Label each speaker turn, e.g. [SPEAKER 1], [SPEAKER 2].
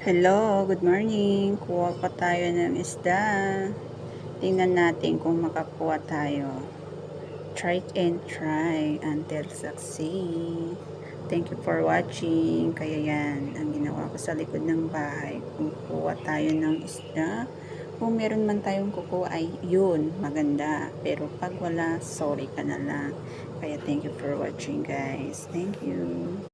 [SPEAKER 1] Hello, good morning. Kuha pa tayo ng isda. Tingnan natin kung makakuha tayo. Try and try until succeed. Thank you for watching. Kaya yan, ang ginawa ko sa likod ng bahay. Kung kuha tayo ng isda, kung meron man tayong kukuha ay yun, maganda. Pero pag wala, sorry ka na lang. Kaya thank you for watching guys. Thank you.